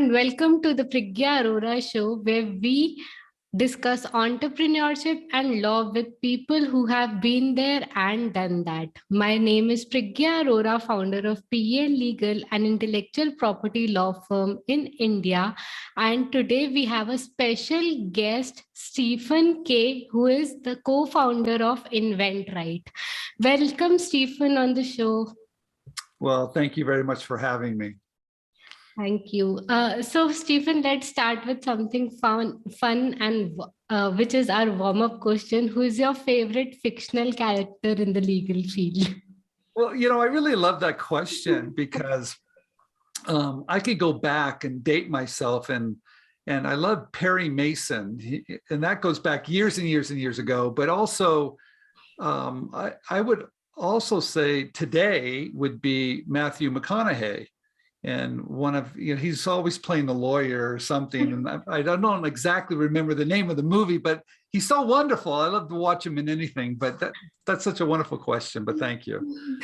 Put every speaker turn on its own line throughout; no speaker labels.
and welcome to the Priggya Arora Show, where we discuss entrepreneurship and law with people who have been there and done that. My name is Priggya Arora, founder of PA Legal, an intellectual property law firm in India. And today we have a special guest, Stephen K., who is the co-founder of InventRight. Welcome, Stephen, on the show.
Well, thank you very much for having me.
Thank you. So, Stephen, let's start with something fun, and which is our warm-up question. Who is your favorite fictional character in the legal field?
Well, I really love that question because I could go back and date myself, and I love Perry Mason, and that goes back years and years and years ago. But also, I would also say today would be Matthew McConaughey. And one of, he's always playing the lawyer or something. And I don't exactly remember the name of the movie, but he's so wonderful. I love to watch him in anything, but that's such a wonderful question, but thank you.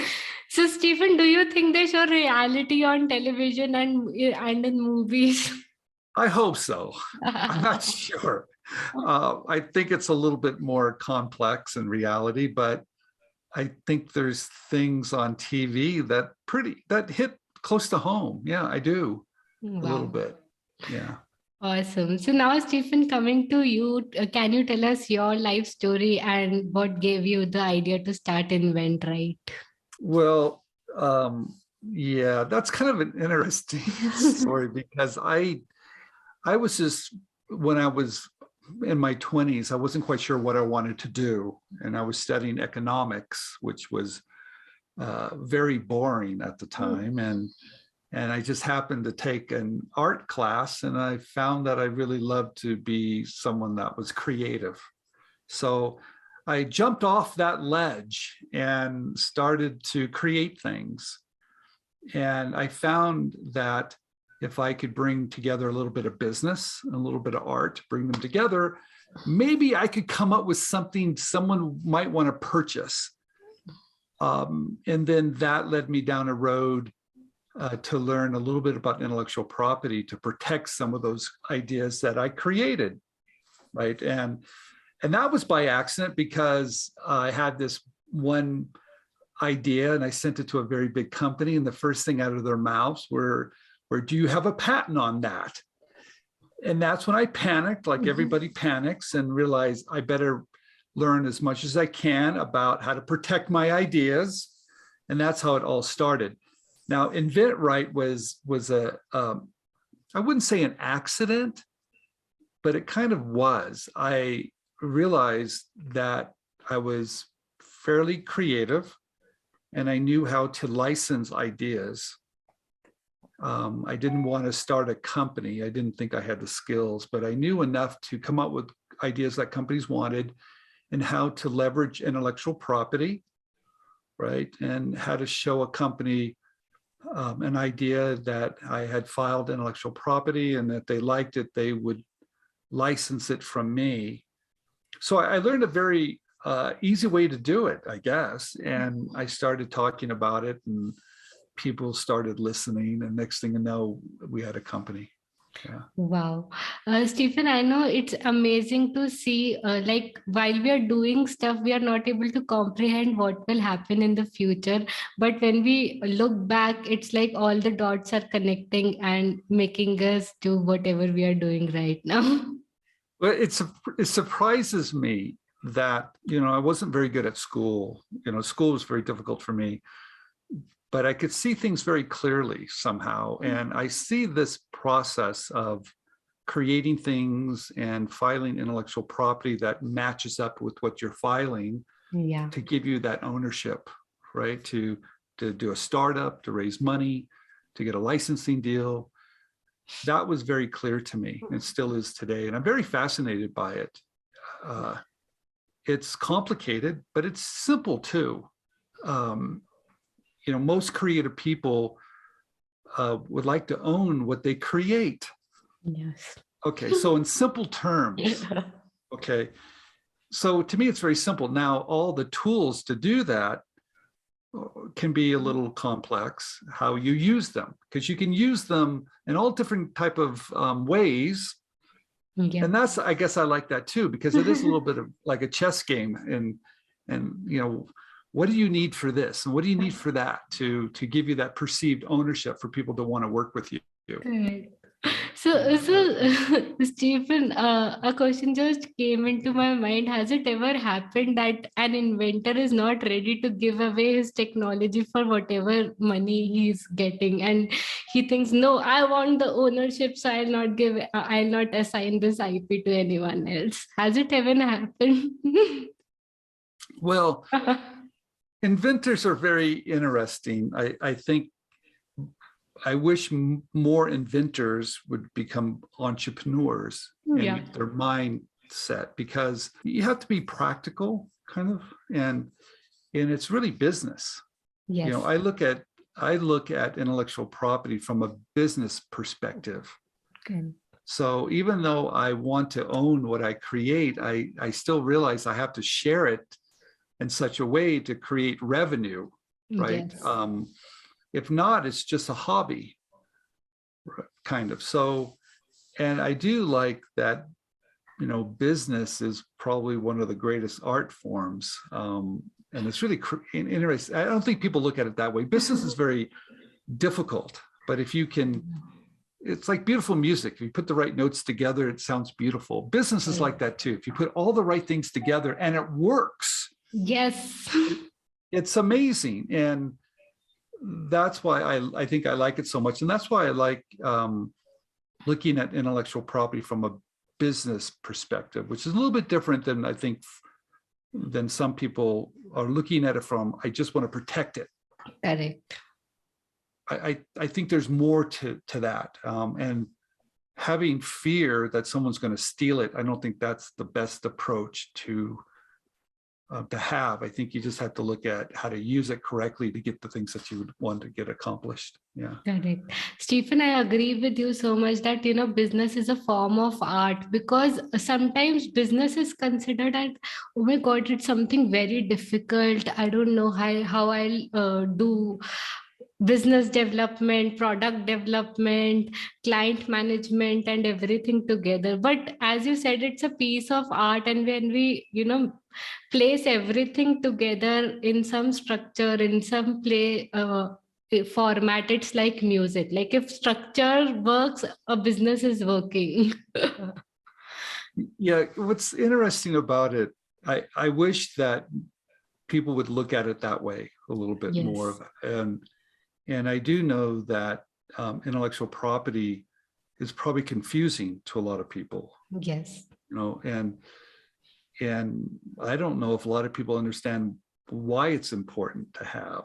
So, Stephen, do you think they show reality on television and in movies?
I hope so. I'm not sure. I think it's a little bit more complex in reality, but I think there's things on TV that hit close to home. Yeah, I do. Wow. A little bit. Yeah.
Awesome. So now, Stephen, coming to you, can you tell us your life story and what gave you the idea to start InventRight?
Well, yeah, that's kind of an interesting story because I was just, when I was in my 20s, I wasn't quite sure what I wanted to do. And I was studying economics, which was very boring at the time, and I just happened to take an art class, and I found that I really loved to be someone that was creative. So I jumped off that ledge and started to create things, and I found that if I could bring together a little bit of business and a little bit of art, bring them together, maybe I could come up with something someone might want to purchase. And then that led me down a road to learn a little bit about intellectual property to protect some of those ideas that I created, right? And that was by accident because I had this one idea and I sent it to a very big company, and the first thing out of their mouths were, do you have a patent on that? And that's when I panicked, like everybody panics, and realized I better learn as much as I can about how to protect my ideas. And that's how it all started. Now, InventRight was I wouldn't say an accident, but it kind of was. I realized that I was fairly creative and I knew how to license ideas. I didn't want to start a company. I didn't think I had the skills, but I knew enough to come up with ideas that companies wanted, and how to leverage intellectual property, right? And how to show a company an idea that I had filed intellectual property, and that they liked it, they would license it from me. So I learned a very easy way to do it, I guess. And I started talking about it, and people started listening, and next thing you know, we had a company. Yeah.
Wow. Stephen, I know it's amazing to see, like while we are doing stuff, we are not able to comprehend what will happen in the future. But when we look back, it's like all the dots are connecting and making us do whatever we are doing right now.
Well, it surprises me that, I wasn't very good at school. School was very difficult for me. But I could see things very clearly somehow. And I see this process of creating things and filing intellectual property that matches up with what you're filing, to give you that ownership, right? To do a startup, to raise money, to get a licensing deal. That was very clear to me, and still is today. And I'm very fascinated by it. It's complicated, but it's simple too. Most creative people would like to own what they create.
Yes.
Okay, so in simple terms, okay. So to me, it's very simple. Now, all the tools to do that can be a little complex, how you use them, because you can use them in all different type of ways.
Yeah.
And that's, I guess I like that too, because it is a little bit of like a chess game. And what do you need for this? And what do you need for that to give you that perceived ownership for people to want to work with you?
Right. So, Stephen, a question just came into my mind. Has it ever happened that an inventor is not ready to give away his technology for whatever money he's getting, and he thinks, "No, I want the ownership, so I'll not assign this IP to anyone else." Has it ever happened?
Well, inventors are very interesting. I think I wish more inventors would become entrepreneurs
Yeah.
and their mindset, because you have to be practical, kind of, and it's really business.
Yes.
I look at intellectual property from a business perspective.
Okay.
So even though I want to own what I create, I still realize I have to share it in such a way to create revenue, right?
Yes.
If not, it's just a hobby, kind of. So, and I do like that, business is probably one of the greatest art forms. And it's really interesting. I don't think people look at it that way. Business is very difficult, but if you can, it's like beautiful music. If you put the right notes together, it sounds beautiful. Business is like that too. If you put all the right things together and it works,
Yes.
it's amazing. And that's why I think I like it so much. And that's why I like looking at intellectual property from a business perspective, which is a little bit different than I think than some people are looking at it from, I just want to protect it.
Correct.
I think there's more to that. And having fear that someone's going to steal it, I don't think that's the best approach to have. I think you just have to look at how to use it correctly to get the things that you would want to get accomplished. Yeah.
Correct. Stephen, I agree with you so much that, business is a form of art, because sometimes business is considered as, oh my God, it's something very difficult. I don't know how I'll do business development, product development, client management, and everything together. But as you said, it's a piece of art. And when we, place everything together in some structure, in some format, it's like music. Like if structure works, a business is working.
Yeah. What's interesting about it, I wish that people would look at it that way a little bit more. And I do know that intellectual property is probably confusing to a lot of people.
Yes.
And I don't know if a lot of people understand why it's important to have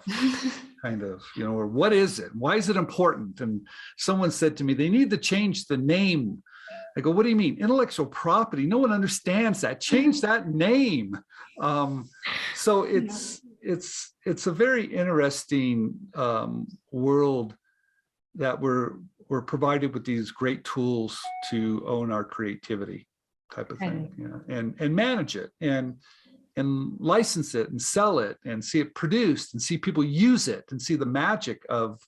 kind of, or what is it? Why is it important? And someone said to me, they need to change the name. I go, what do you mean? Intellectual property? No one understands that. Change that name. So it's a very interesting world that we're provided with these great tools to own our creativity, type of thing, and manage it and license it and sell it and see it produced and see people use it and see the magic of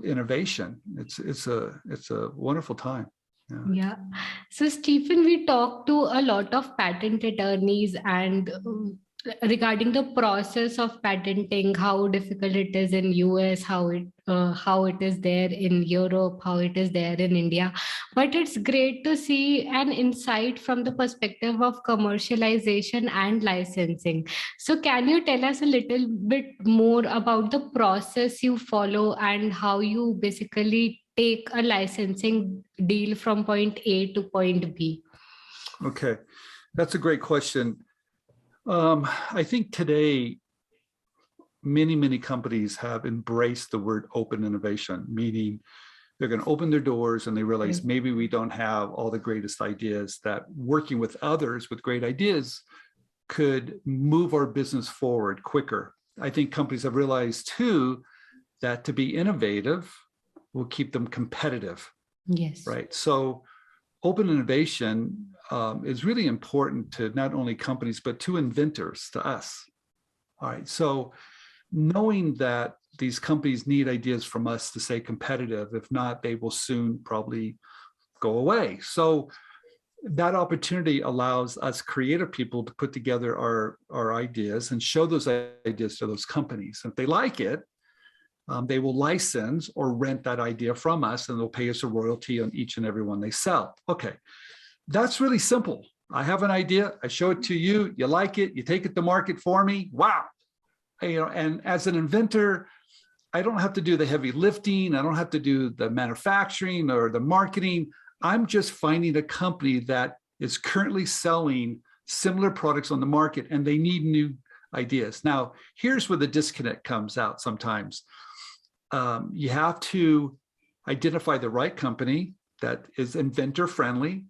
innovation. It's a wonderful time.
Yeah. So, Stephen, we talked to a lot of patent attorneys and regarding the process of patenting, how difficult it is in US, how it is there in Europe, how it is there in India. But it's great to see an insight from the perspective of commercialization and licensing. So can you tell us a little bit more about the process you follow and how you basically take a licensing deal from point A to point B?
Okay, that's a great question. I think today, many companies have embraced the word open innovation, meaning they're going to open their doors and they realize maybe we don't have all the greatest ideas, that working with others with great ideas could move our business forward quicker. I think companies have realized too that to be innovative will keep them competitive.
Yes.
Right. So open innovation is really important to not only companies, but to inventors, to us. All right. So knowing that these companies need ideas from us to stay competitive. If not, they will soon probably go away. So that opportunity allows us creative people to put together our ideas and show those ideas to those companies. If they like it, they will license or rent that idea from us, and they'll pay us a royalty on each and every one they sell. Okay, that's really simple. I have an idea, I show it to you, you like it, you take it to market for me. Wow. And as an inventor, I don't have to do the heavy lifting. I don't have to do the manufacturing or the marketing. I'm just finding a company that is currently selling similar products on the market, and they need new ideas. Now, here's where the disconnect comes out sometimes. You have to identify the right company that is inventor friendly,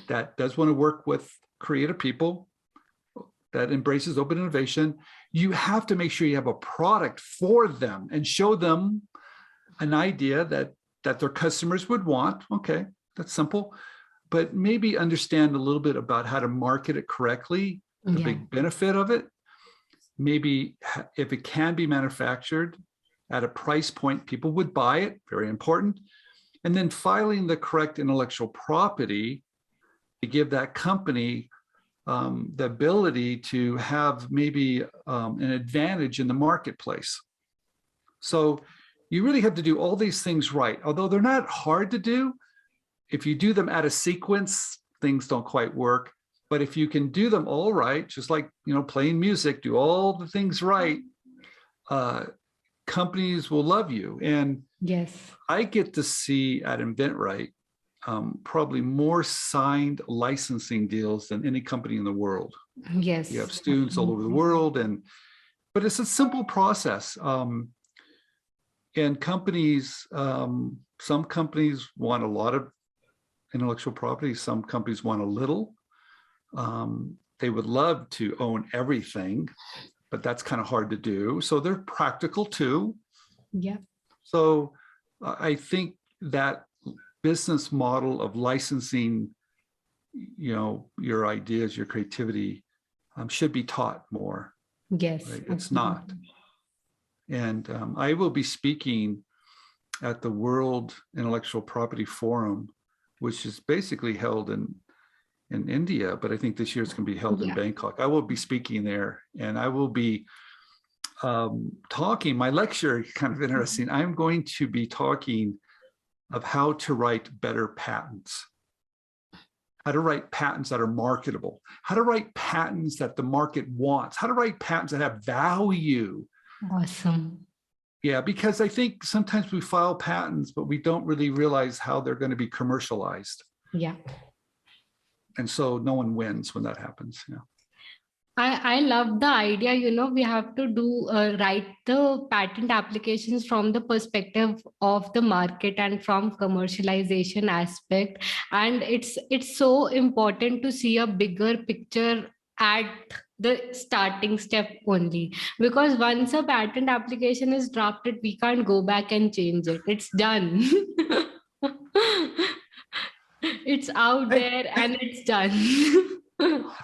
that does want to work with creative people, that embraces open innovation. You have to make sure you have a product for them and show them an idea that their customers would want. Okay, that's simple, but maybe understand a little bit about how to market it correctly, the big benefit of it. Maybe if it can be manufactured at a price point people would buy it, very important. And then filing the correct intellectual property to give that company the ability to have maybe an advantage in the marketplace. So you really have to do all these things right. Although they're not hard to do, if you do them out of sequence, things don't quite work. But if you can do them all right, just like playing music, do all the things right, companies will love you. And
yes,
I get to see at InventRight probably more signed licensing deals than any company in the world.
Yes,
you have students all over the world, but it's a simple process. And companies, some companies want a lot of intellectual property, some companies want a little. They would love to own everything, but that's kind of hard to do. So they're practical too.
Yeah.
So I think that business model of licensing, your ideas, your creativity, should be taught more.
Yes,
right? It's not. And I will be speaking at the World Intellectual Property Forum, which is basically held in India, but I think this year it's going to be held in Bangkok. I will be speaking there, and I will be talking. My lecture is kind of interesting. I'm going to be talking of how to write better patents, how to write patents that are marketable, how to write patents that the market wants, how to write patents that have value.
Awesome.
Yeah, because I think sometimes we file patents, but we don't really realize how they're going to be commercialized.
Yeah.
And so no one wins when that happens. Yeah.
I love the idea, we have to write the patent applications from the perspective of the market and from commercialization aspect. And it's so important to see a bigger picture at the starting step only, because once a patent application is drafted, we can't go back and change it. It's done. It's out there and it's done.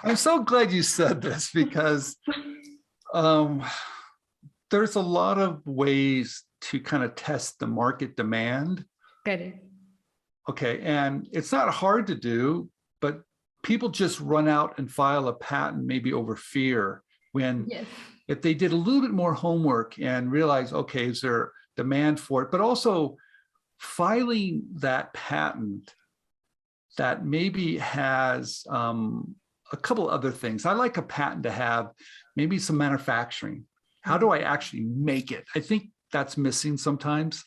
I'm so glad you said this, because there's a lot of ways to kind of test the market demand.
Correct.
Okay, and it's not hard to do, but people just run out and file a patent maybe over fear, when if they did a little bit more homework and realize, okay, is there demand for it, but also filing that patent that maybe has a couple other things. I like a patent to have maybe some manufacturing. How do I actually make it? I think that's missing sometimes.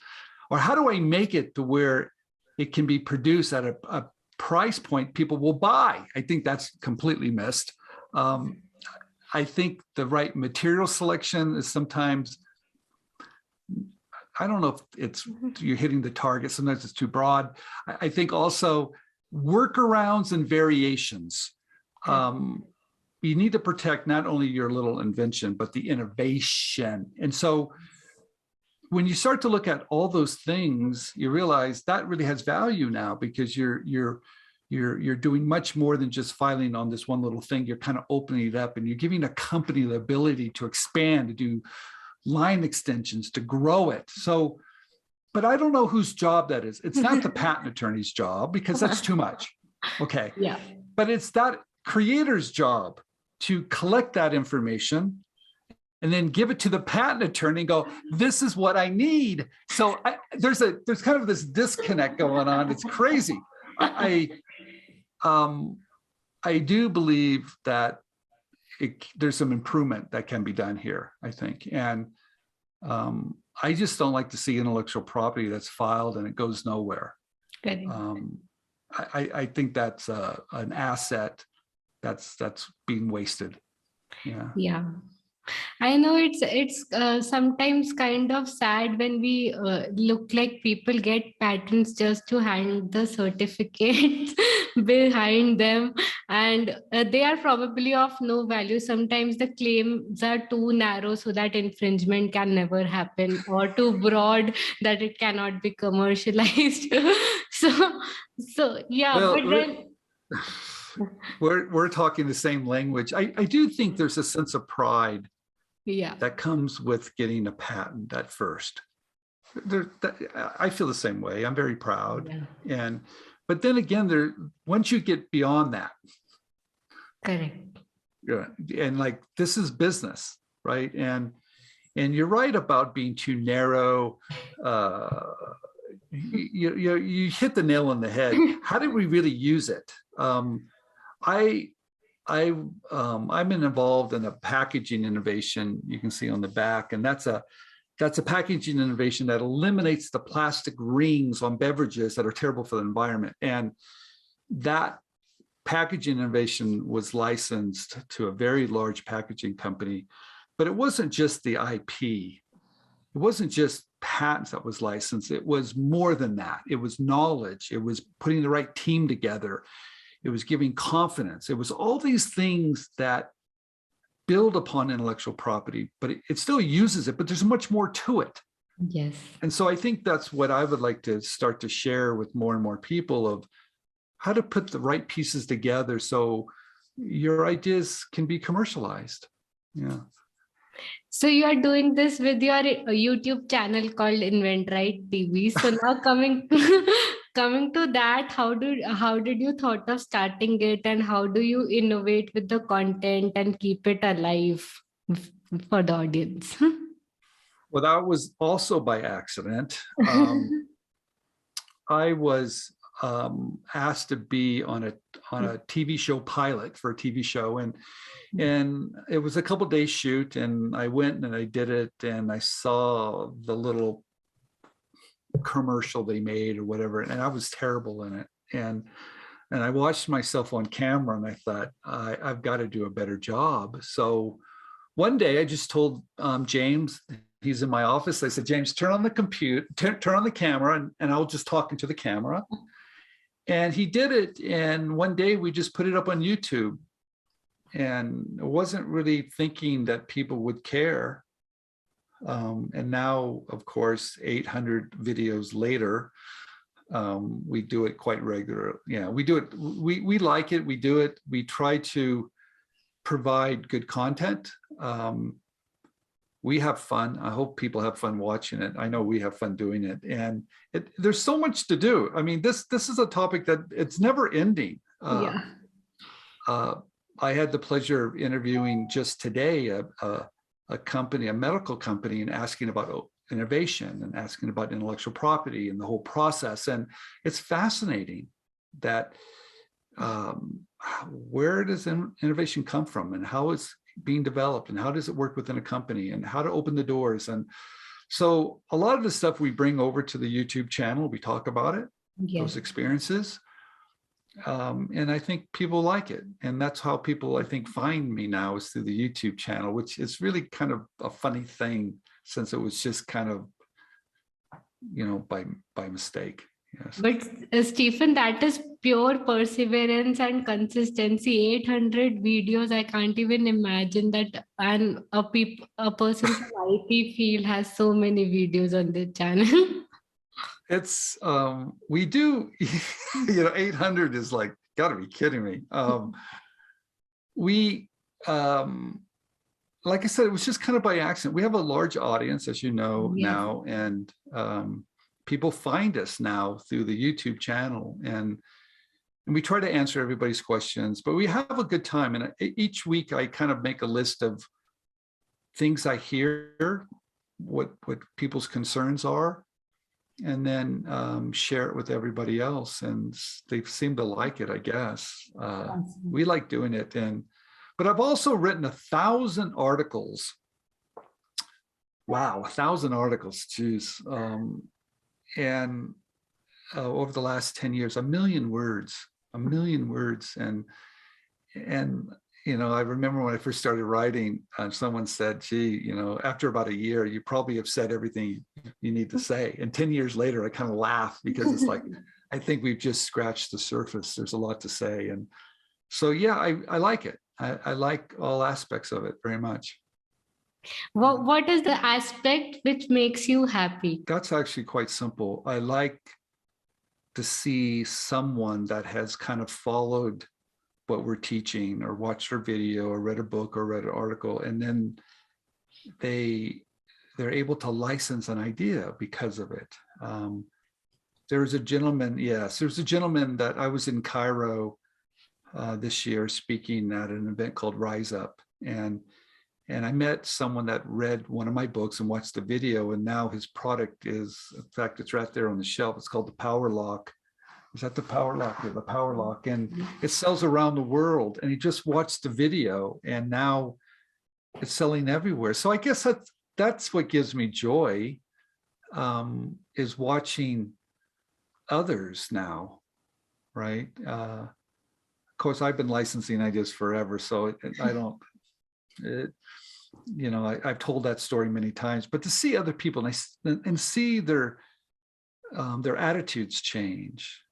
Or how do I make it to where it can be produced at a price point people will buy? I think that's completely missed. I think the right material selection is sometimes, I don't know if it's you're hitting the target. Sometimes it's too broad. I think also workarounds and variations. You need to protect not only your little invention, but the innovation. And so when you start to look at all those things, you realize that really has value now, because you're doing much more than just filing on this one little thing. You're kind of opening it up, and you're giving a company the ability to expand, to do line extensions to grow it. So, but I don't know whose job that is. It's not the patent attorney's job because that's too much. Okay.
Yeah.
But it's that creator's job to collect that information and then give it to the patent attorney and go, this is what I need. So there's kind of this disconnect going on. It's crazy. I do believe that there's some improvement that can be done here, I think. And I just don't like to see intellectual property that's filed and it goes nowhere. I think that's an asset that's being wasted. Yeah.
Yeah. I know it's sometimes kind of sad when we look like people get patents just to hang the certificates behind them, and they are probably of no value. Sometimes the claims are too narrow so that infringement can never happen, or too broad that it cannot be commercialized. so yeah,
well,
but then
we're talking the same language. I do think there's a sense of pride that comes with getting a patent at first. I feel the same way. I'm very proud. Yeah. But then again, once you get beyond that,
correct.
Yeah, and like this is business, right? And you're right about being too narrow. You hit the nail on the head. How did we really use it? I'm involved in a packaging innovation you can see on the back, and that's a packaging innovation that eliminates the plastic rings on beverages that are terrible for the environment. And that packaging innovation was licensed to a very large packaging company, but it wasn't just the IP. It wasn't just patents that was licensed. It was more than that. It was knowledge. It was putting the right team together. It was giving confidence. It was all these things that build upon intellectual property, but it still uses it, but there's much more to it.
Yes.
And so I think that's what I would like to start to share with more and more people, of how to put the right pieces together so your ideas can be commercialized. Yeah.
So you are doing this with your YouTube channel called Invent Right TV. So now coming to that, how did you thought of starting it, and how do you innovate with the content and keep it alive for the audience?
Well, that was also by accident. I was asked to be on a TV show pilot for a TV show, and it was a couple days shoot, and I went and I did it, and I saw the little commercial they made or whatever, and I was terrible in it, and I watched myself on camera, and I thought I've got to do a better job. So one day I just told James, he's in my office, I said, James, turn on the computer, turn on the camera, and I'll just talk into the camera. And he did it, and one day we just put it up on YouTube, and I wasn't really thinking that people would care. And now, of course, 800 videos later, we do it quite regularly. Yeah, we do it. We like it. We do it. We try to provide good content. We have fun. I hope people have fun watching it. I know we have fun doing it. And there's so much to do. I mean, this is a topic that it's never ending. I had the pleasure of interviewing just today a company, a medical company, and asking about innovation and asking about intellectual property and the whole process. And it's fascinating that where does innovation come from, and how it's being developed, and how does it work within a company, and how to open the doors. And so a lot of the stuff we bring over to the YouTube channel, we talk about it, those experiences. And I think people like it. And that's how people, I think, find me now, is through the YouTube channel, which is really kind of a funny thing, since it was just kind of, by mistake. Yes.
But Stephen, that is pure perseverance and consistency. 800 videos, I can't even imagine that. And a person from IT field has so many videos on their channel.
It's we do 800 is like, gotta be kidding me. We like I said, it was just kind of by accident. We have a large audience, as you know,
Yes.
now, and people find us now through the YouTube channel, and we try to answer everybody's questions, but we have a good time. And each week I kind of make a list of things I hear, what people's concerns are, and then share it with everybody else. And they seem to like it, I guess. We like doing it. But I've also written 1,000 articles. Wow, 1,000 articles, geez. And over the last 10 years, 1,000,000 words. And I remember when I first started writing, someone said, gee, after about a year, you probably have said everything you need to say. And 10 years later, I kind of laugh, because it's like, I think we've just scratched the surface. There's a lot to say. And so, yeah, I like it. I like all aspects of it very much.
What is the aspect which makes you happy?
That's actually quite simple. I like to see someone that has kind of followed what we're teaching, or watched our video, or read a book, or read an article, and then they're able to license an idea because of it. There was a gentleman that I was in Cairo this year speaking at an event called Rise Up, and I met someone that read one of my books and watched the video, and now his product is, in fact, it's right there on the shelf. It's called the Power Lock. Is that the Power Lock? Yeah, the Power Lock. And it sells around the world. And he just watched the video, and now it's selling everywhere. So I guess that's what gives me joy, is watching others now, right? Of course, I've been licensing ideas forever, so I've told that story many times, but to see other people and see their attitudes change,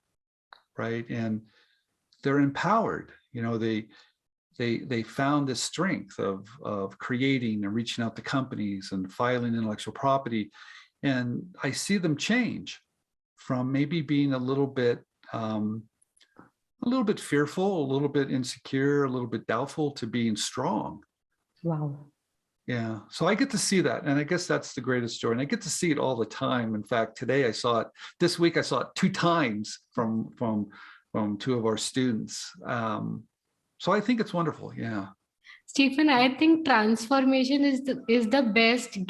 right? And they're empowered. They found this strength of creating and reaching out to companies and filing intellectual property, and I see them change from maybe being a little bit fearful, a little bit insecure, a little bit doubtful, to being strong.
Wow.
Yeah. So I get to see that. And I guess that's the greatest joy. And I get to see it all the time. In fact, today I saw it, this week I saw it 2 times from 2 of our students. So I think it's wonderful. Yeah.
Stephen, I think transformation is the best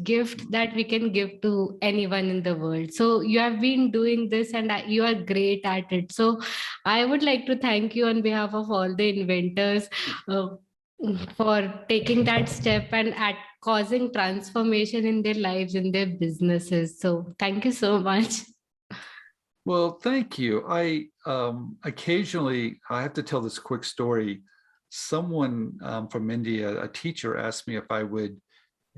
gift that we can give to anyone in the world. So you have been doing this, and you are great at it. So I would like to thank you on behalf of all the inventors for taking that step and at causing transformation in their lives, in their businesses. So thank you so much.
Well, thank you. I occasionally, I have to tell this quick story. Someone from India, a teacher, asked me if I would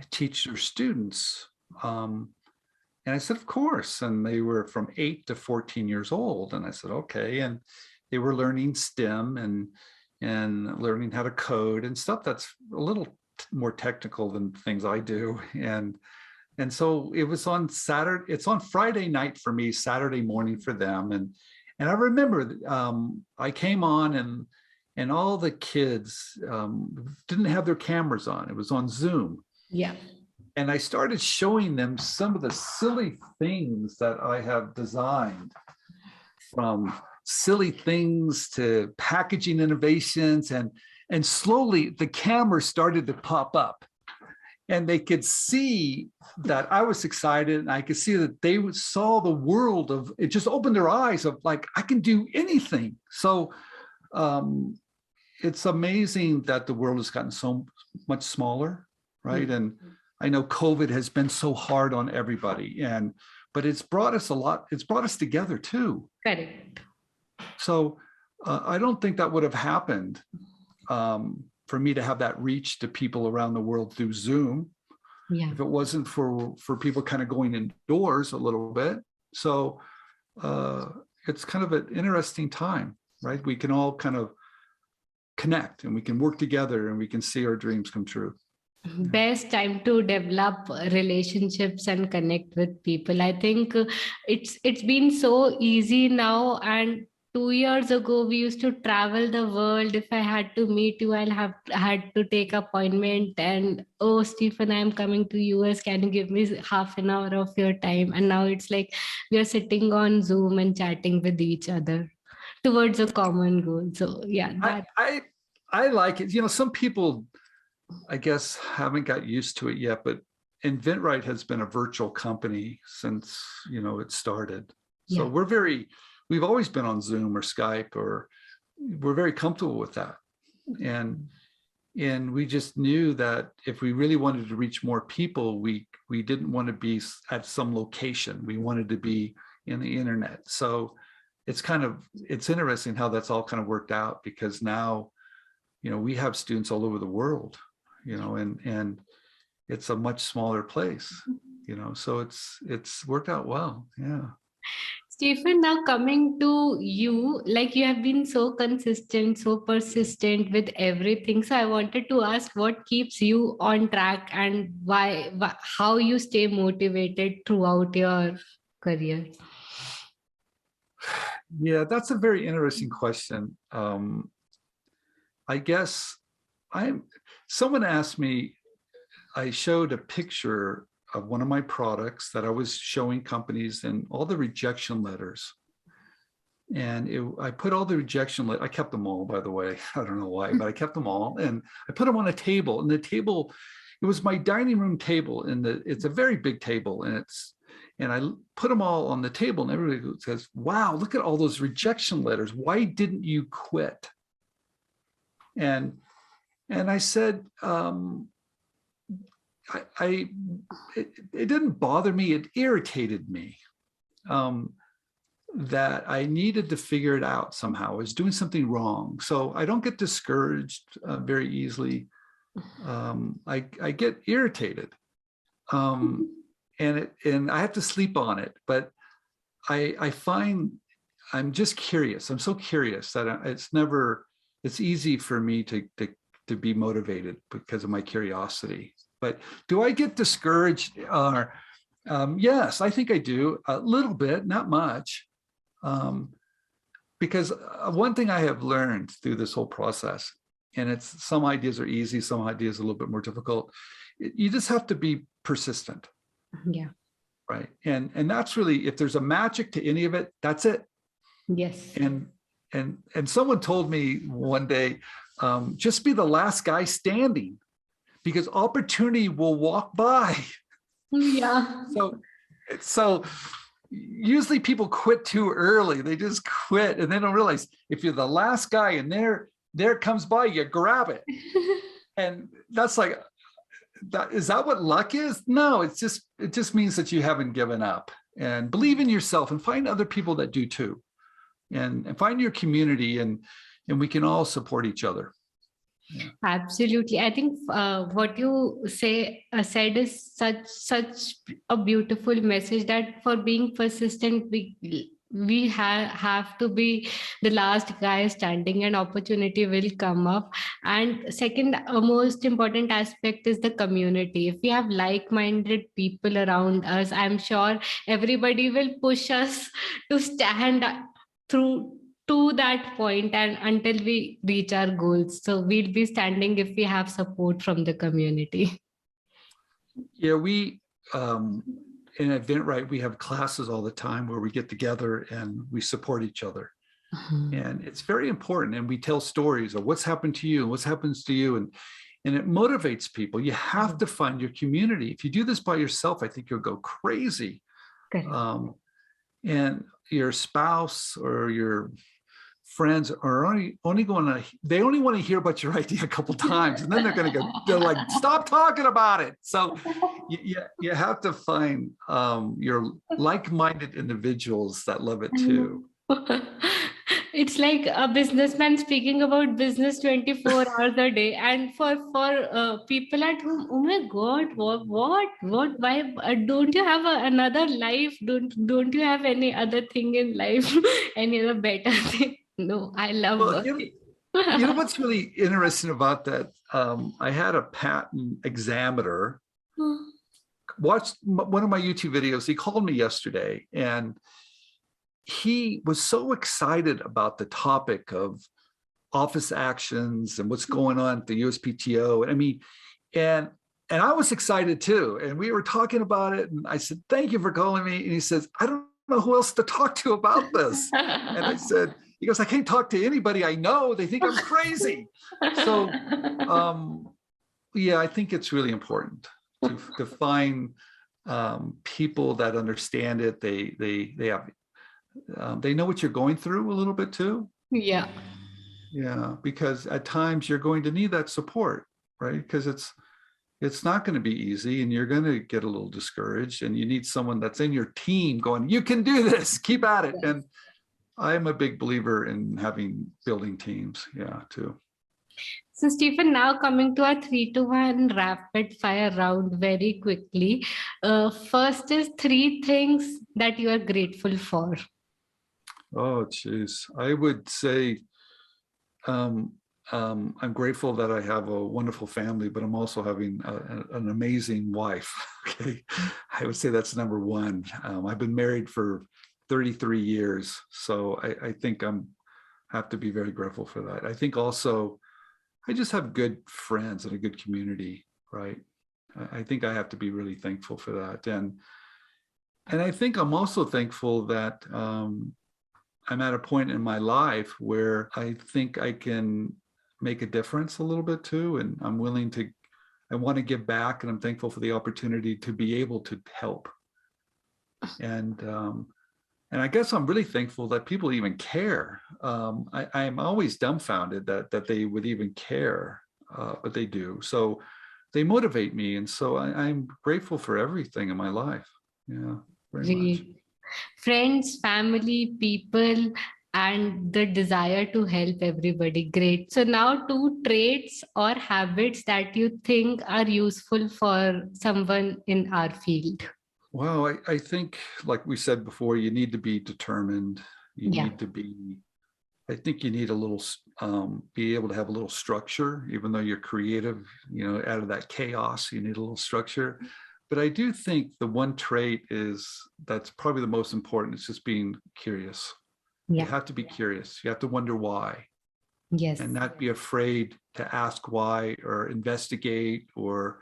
teach their students. And I said, of course. And they were from 8 to 14 years old. And I said, okay. And they were learning STEM and learning how to code and stuff that's a little more technical than things I do. And so it was on Saturday, it's on Friday night for me, Saturday morning for them. And I remember I came on and all the kids didn't have their cameras on. It was on Zoom.
Yeah.
And I started showing them some of the silly things that I have designed, from silly things to packaging innovations. And slowly the camera started to pop up. And they could see that I was excited, and I could see that they saw the world of it, just opened their eyes of like, I can do anything. So it's amazing that the world has gotten so much smaller, right? Mm-hmm. And I know COVID has been so hard on everybody, but it's brought us a lot. It's brought us together too.
Correct.
So I don't think that would have happened for me to have that reach to people around the world through Zoom, if it wasn't for people kind of going indoors a little bit. So it's kind of an interesting time, right? We can all kind of connect, and we can work together, and we can see our dreams come true.
Best time to develop relationships and connect with people. I think it's been so easy now, and 2 years ago, we used to travel the world. If I had to meet you, I'll have had to take appointment. And oh, Stephen, I'm coming to US. Can you give me half an hour of your time? And now it's like we are sitting on Zoom and chatting with each other towards a common goal. So yeah, that
I like it. Some people, I guess, haven't got used to it yet, but InventRight has been a virtual company since, it started. So
yeah.
we've always been on Zoom or Skype, or we're very comfortable with that. And we just knew that if we really wanted to reach more people, we didn't want to be at some location. We wanted to be in the internet. So it's interesting how that's all kind of worked out, because now, we have students all over the world, and it's a much smaller place, so it's worked out well. Yeah.
Stephen, now coming to you, like you have been so consistent, so persistent with everything. So I wanted to ask what keeps you on track, and how you stay motivated throughout your career.
Yeah, that's a very interesting question. I guess someone asked me, I showed a picture of one of my products that I was showing companies and all the rejection letters. And I put all the rejection letters, I kept them all, by the way. I don't know why, but I kept them all. And I put them on a table. And the table, it was my dining room table. And it's a very big table. And I put them all on the table. And everybody says, wow, look at all those rejection letters. Why didn't you quit? And I said, it didn't bother me. It irritated me that I needed to figure it out somehow. I was doing something wrong. So I don't get discouraged very easily. I get irritated, and I have to sleep on it. But I find I'm just curious. I'm so curious that it's easy for me to be motivated because of my curiosity. But do I get discouraged? Yes, I think I do a little bit, not much. Because one thing I have learned through this whole process, and it's some ideas are easy, some ideas are a little bit more difficult. You just have to be persistent.
Yeah.
Right. And that's really, if there's a magic to any of it, that's it.
Yes.
And someone told me one day, just be the last guy standing, because opportunity will walk by.
Yeah.
So usually people quit too early. They just quit and they don't realize if you're the last guy and there it comes by, you grab it. And that's like, is that what luck is? No, it just means that you haven't given up. And believe in yourself and find other people that do too. And find your community, and we can all support each other. Yeah.
Absolutely. I think what you said is such a beautiful message, that for being persistent, we have to be the last guy standing, and opportunity will come up. And second, most important aspect is the community. If we have like-minded people around us, I'm sure everybody will push us to stand through to that point and until we reach our goals. So we'll be standing if we have support from the community.
Yeah, we in InventRight, we have classes all the time where we get together and we support each other. And it's very important. And we tell stories of what's happened to you and what happens to you. And it motivates people. You have to find your community. If you do this by yourself, I think you'll go crazy. And your spouse or your friends are only want to hear about your idea a couple times, and then they're like, stop talking about it. So you have to find your like-minded individuals that love it too.
It's like a businessman speaking about business 24 hours a day, and for people at home, oh my God, what why don't you have another life? Don't you have any other thing in life, any other better thing? No, I love working.
You know what's really interesting about that? I had a patent examiner watch one of my YouTube videos. He called me yesterday, and he was so excited about the topic of office actions and what's going on at the USPTO. I mean, and I was excited too. And we were talking about it. And I said, thank you for calling me. And he says, I don't know who else to talk to about this. And I said, he goes, I can't talk to anybody I know. They think I'm crazy. So, yeah, I think it's really important to find people that understand it. They have, they know what you're going through a little bit too.
Yeah.
Yeah, because at times you're going to need that support, right? Because it's not going to be easy, and you're going to get a little discouraged, and you need someone that's in your team going, you can do this, keep at it. Yes. And I'm a big believer in building teams, yeah, too.
So Stephen, now coming to our 3-to-1 rapid fire round very quickly. First is 3 things that you are grateful for.
Oh, geez. I would say I'm grateful that I have a wonderful family, but I'm also having an amazing wife. Okay, I would say that's number one. I've been married for 33 years, so I think have to be very grateful for that. I think also I just have good friends and a good community, right? I think I have to be really thankful for that, and I think I'm also thankful that I'm at a point in my life where I think I can make a difference a little bit too. And I want to give back, and I'm thankful for the opportunity to be able to help. And I guess I'm really thankful that people even care. I'm always dumbfounded that they would even care, but they do. So they motivate me. And so I'm grateful for everything in my life. Yeah, very much.
Friends, family, people, and the desire to help everybody. Great. So now 2 traits or habits that you think are useful for someone in our field.
Well, I think, like we said before, you need to be determined. You need to be, I think you need a little, be able to have a little structure, even though you're creative, out of that chaos, you need a little structure. But I do think the one trait that's probably the most important is just being curious. Yeah. You have to be curious. You have to wonder why.
Yes.
And not be afraid to ask why or investigate or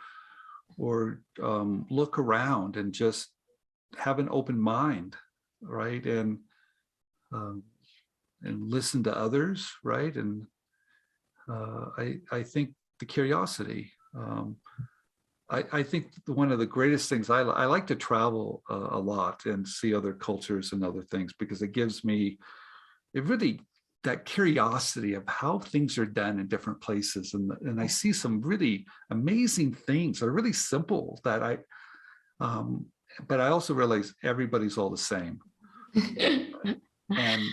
look around and just have an open mind, right? And listen to others, right? And I think the curiosity. I think one of the greatest things, I like to travel a lot and see other cultures and other things, because it gives me that curiosity of how things are done in different places. And I see some really amazing things that are really simple that but I also realize everybody's all the same. And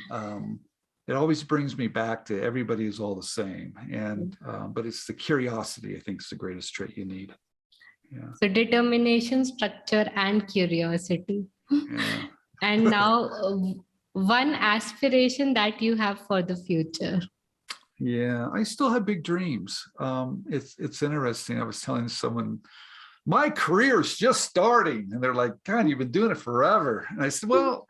it always brings me back to everybody is all the same. And but it's the curiosity, I think, is the greatest trait you need. Yeah.
So determination, structure, and curiosity.
Yeah.
And now one aspiration that you have for the future.
Yeah, I still have big dreams. It's interesting. I was telling someone, my career's just starting. And they're like, God, you've been doing it forever. And I said, well,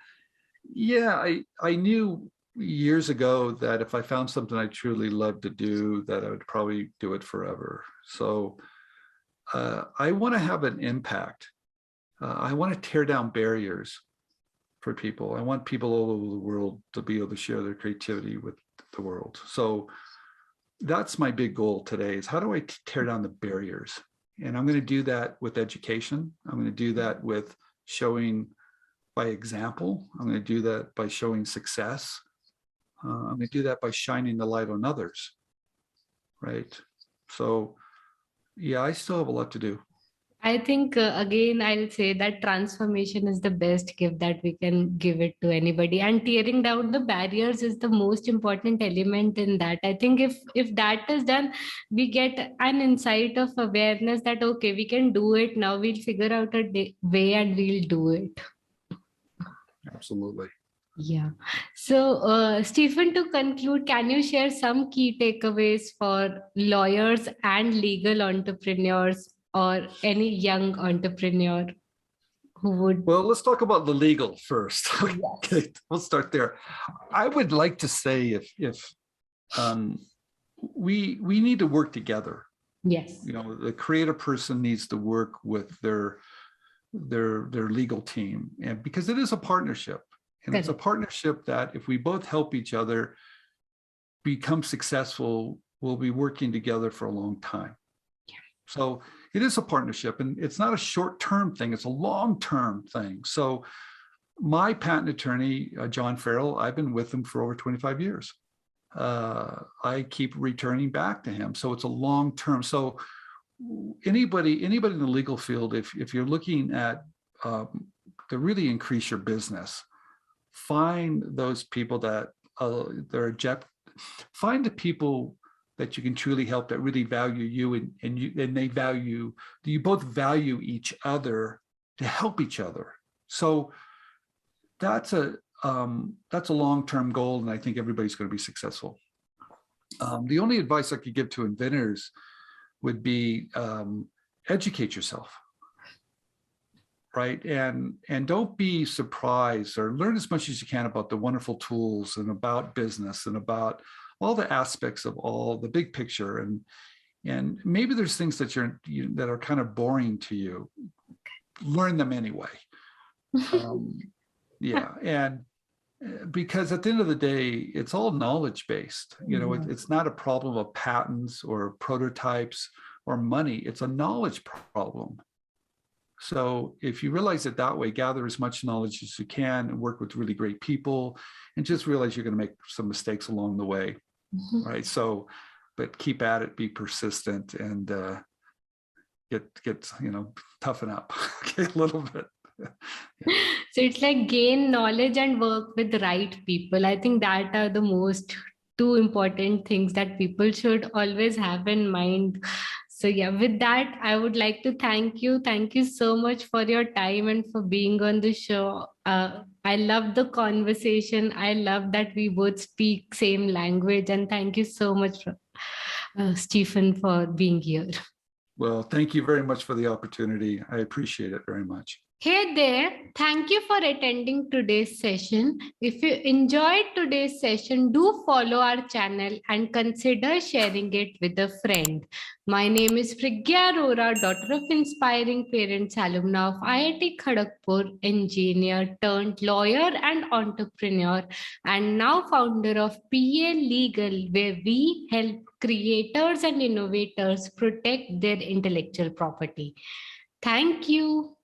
yeah, I knew years ago that if I found something I truly loved to do, that I would probably do it forever. So I want to have an impact. I want to tear down barriers for people. I want people all over the world to be able to share their creativity with the world. So that's my big goal today, is how do I tear down the barriers? And I'm going to do that with education. I'm going to do that with showing by example. I'm going to do that by showing success. I'm going to do that by shining the light on others, right? So yeah, I still have a lot to do.
I think, again, I'll say that transformation is the best gift that we can give it to anybody. And tearing down the barriers is the most important element in that. I think if that is done, we get an insight of awareness that, okay, we can do it now. We'll figure out a way and we'll do it.
Absolutely.
Yeah. So, Stephen, to conclude, can you share some key takeaways for lawyers and legal entrepreneurs or any young entrepreneur? who would?
Well, let's talk about the legal first.
Yes.
Okay, we'll start there. I would like to say if we need to work together.
Yes.
The creative person needs to work with their legal team, and because it is a partnership, and
Correct.
it's a partnership that if we both help each other become successful, we'll be working together for a long time.
Yeah.
So it is a partnership, and it's not a short-term thing, it's a long-term thing. So my patent attorney, John Farrell, I've been with him for over 25 years. I keep returning back to him. So it's a long-term. So anybody in the legal field, if you're looking at to really increase your business, find those people that find the people that you can truly help, that really value you, and they value, you both value each other to help each other. So that's a long-term goal, and I think everybody's going to be successful. The only advice I could give to inventors would be educate yourself, right? And don't be surprised, or learn as much as you can about the wonderful tools and about business and about all the aspects of all the big picture. And maybe there's things that that are kind of boring to you. Learn them anyway. Yeah, and because at the end of the day, it's all knowledge based. It's not a problem of patents or prototypes or money. It's a knowledge problem. So if you realize it that way, gather as much knowledge as you can and work with really great people, and just realize you're going to make some mistakes along the way, right? So, but keep at it, be persistent, and get toughen up a little bit.
Yeah. So it's like gain knowledge and work with the right people. I think that are the most two important things that people should always have in mind. So yeah, with that, I would like to thank you. Thank you so much for your time and for being on the show. I love the conversation. I love that we both speak same language. And thank you so much, Stephen, for being here.
Well, thank you very much for the opportunity. I appreciate it very much.
Hey there, thank you for attending today's session. If you enjoyed today's session, do follow our channel and consider sharing it with a friend. My name is Priggya Arora, daughter of inspiring parents, alumna of IIT Kharagpur, engineer turned lawyer and entrepreneur, and now founder of PA Legal, where we help creators and innovators protect their intellectual property. Thank you.